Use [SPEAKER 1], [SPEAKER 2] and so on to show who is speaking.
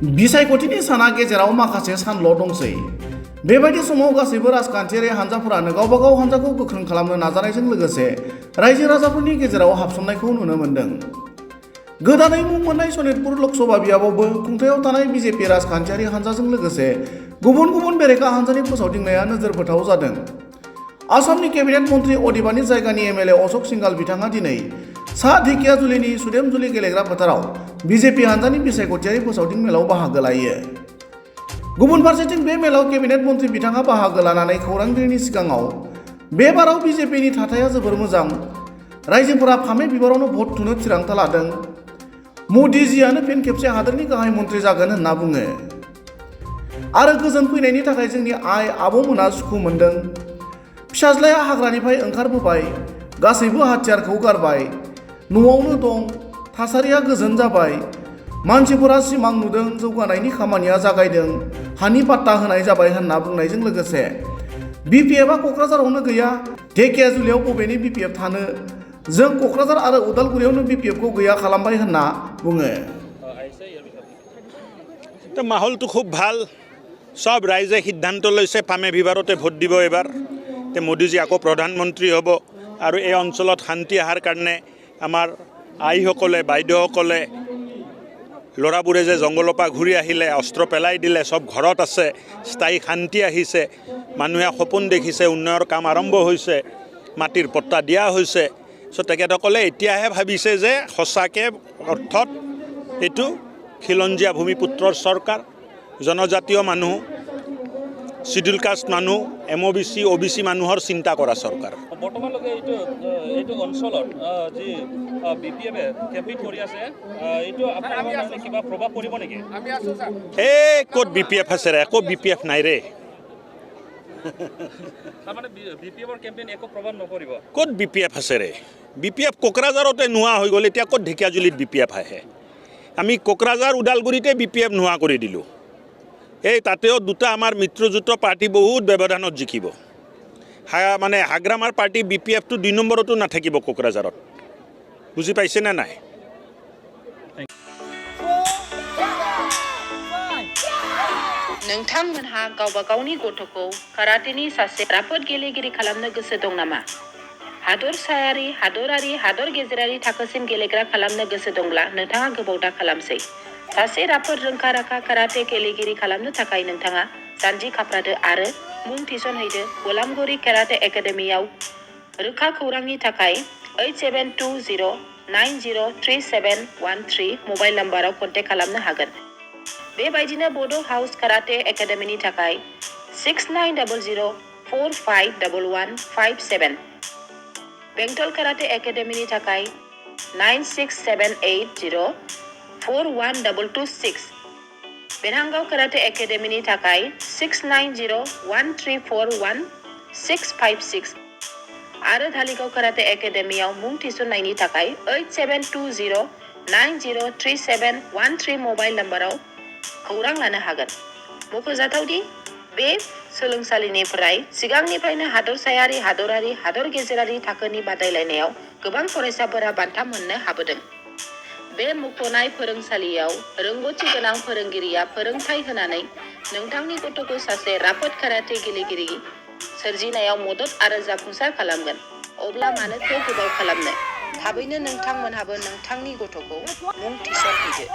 [SPEAKER 1] बिसायख'थिनि साना गेजेराव माखासे सानल' दंसै। बेबायदि समाव गासैबो राजखान्थियारि हानजाफोरानो गावबा गाव हानजाखौ गोख्रों खालामनो नाजानायजों लोगोसे रायजो राजाफोरनि गेजेराव हाबसननायखौ नुनो मोन्दों। गोदानै मुं मोननाय सनितपुर लकसभा बियाबावबो खुंथायाव थानाय बिजेपि राजखान्थियारि हानजाजों लोगोसे गुबुन गुबुन बेरेखा हानजानि फोसावदिंनाया नोजोर बोथाव जादों। आसामनि केबिनेट मन्त्रि अदेबानि जायगानि एमएलए अशक सिंघाल बिथाङा दिनै सा ढेकियाजुलिनि सुदेमजुलि गेलेग्रा फोथाराव बिजेपि हानजानि बिसायख'थियारि फोसावदिं मेलाव बाहागो लायो। गुबुन फारसेथिं बे मेलाव केबिनेट मन्त्रि बिथाङा बाहागो लानानै खौरांगिरिनि सिगाङाव बे बाराव बिजेपिनि थाथाया जोबोर मोजां, रायजोफोरा फामे बिबारावनो भट थुनो थिरांथा लादों, मदिजीआनो फिन खेबसे हादोरनि गाहाय मन्त्रि जागोन होनना बुङो। आरो गोजोन फैनायनि थाखाय जोंनि आइ आब'मोना सुखु मोन्दों। फिसाज्लाया हाग्रानिफ्राय ओंखारबोबाय, गासैबो हाथियारखौ गारबाय, न'आवनो दं, थासारिया गोजोन जाबाय, मानसिफोरा सिमां नुदों, जौगानायनि खामानिया जागायदों, हानि पाट्टा होनाय जाबाय होनना बुंनायजों लोगोसे बिपिएफआ क'क्राझारावनो गैया, ढेकियाजुलियाव बबेनि बिपिएफ थानो, जों क'क्राझार आरो उदालगुरियावनो बिपिएफखौ गैया खालामबाय होनना बुङो।
[SPEAKER 2] তো মাহলটো খুব ভাল, সব ৰাইজে সিদ্ধান্ত লৈছে ফামে বিবাৰতে ভোট দিব এবাৰ। তে মোদীজী আকৌ প্ৰধানমন্ত্ৰী হ'ব আৰু এই অঞ্চলত শান্তি অহাৰ কাৰণে আমাৰ আইসকলে বাইদেউসকলে ল'ৰাবোৰে যে জংঘলৰ পৰা ঘূৰি আহিলে, অস্ত্ৰ পেলাই দিলে, সব ঘৰত আছে, স্থায়ী শান্তি আহিছে, মানুহে সপোন দেখিছে, উন্নয়নৰ কাম আৰম্ভ হৈছে, মাটিৰ পট্টা দিয়া হৈছে। চ' তেখেতসকলে এতিয়াহে ভাবিছে যে সঁচাকৈ অৰ্থত এইটো খিলঞ্জীয়া ভূমিপুত্ৰৰ চৰকাৰ, জনজাতীয় মানুহ, শিডিউল কাষ্ট মানুহ, MOBC OBC মানুহৰ চিন্তা কৰা চৰকাৰ।
[SPEAKER 3] বৰ্তমানলৈকে এইটো অঞ্চলত যি বিপিএফে কেম্পিং কৰি আছে, এইটো আপোনালোকৰ কিবা প্ৰভাৱ পৰিব নেকি?
[SPEAKER 2] এই ক'ত বিপিএফ আছে ৰে? একো বিপিএফ নাই ৰে।
[SPEAKER 3] তাৰমানে বিপিএফৰ কেম্পেইন একো প্ৰভাৱ নপৰিব?
[SPEAKER 2] ক'ত বিপিএফ আছে ৰে? বিপিএফ কোকৰাঝাৰতে নোহোৱা হৈ গ'ল, এতিয়া ক'ত ঢেকিয়াজুলিত বিপিএফ আহে? আমি কোকৰাঝাৰ উদালগুৰিতে বিপিএফ নোহোৱা কৰি দিলোঁ। এই তাতেও দুটা আমাৰ মিত্ৰজোঁট পাৰ্টি বহুত ব্যৱধানত জিকিব। মানে হাগ্ৰামাৰ পাৰ্টি বিপিএফটো 2 নম্বৰতো নাথাকিব কোকৰাঝাৰত। বুজি পাইছেনে নাই?
[SPEAKER 4] नोंथांमोनहा गावबा गावनि गथ'खौ काराटेनि सासे राफोद गेलेगिरि खालामनो गोसो दं नामा? हादरसायारि, हादरारि, हादर गेजेरारि थाखोसिम गेलेग्रा खालामनो गोसो दंब्ला नोंथाङा गोबाव दा खालामसै। सासे राफोद रोंखा-राखा काराटे गेलेगिरि खालामनो थाखाय नोंथाङा जानजि खाफ्रादो आरो मुं थिसनहैदो गलामगुरि काराटे एकाडेमियाव। रोखा खौरांनि थाखाय 8720903713 मबाइल नम्बराव कन्टेक्ट खालामनो हागोन। बेबायदिनो बड' हाउस काराटे एकाडेमिनि थाखाय 6900451157, बेंटल काराटे एकाडेमिनि थाखाय 9678041226, बेरहांगाव काराटे एकाडेमिनि थाखाय 6901341656 आरो धालिगाव काराटे एकाडेमियाव मुं थिसननायनि थाखाय 8720903713 मबाइल नम्बराव खौरां लानो हागोन। मख'जाथावदि बे सोलोंसालिनिफ्राय सिगांनिफ्रायनो हादरसायारि, हादरारि, हादर गेजेरारि थाखोनि बादायलायनायाव गोबां फरायसाफोरा बान्था मोननो हाबोदों। बे मुंख'नाय फोरोंसालियाव रोंग'थि गोनां फोरोंगिरिया फोरोंथाय होनानै नोंथांनि गथ'खौ सासे राफोद काराटे गेलेगिरि सोरजिनायाव मदद आरो जाफुंसार खालामगोन। अब्ला मानोथो गोबाव खालामनो? थाबैनो नोंथांमोनहाबो नोंथांनि गथ'खौ मुं थिसनहैदो।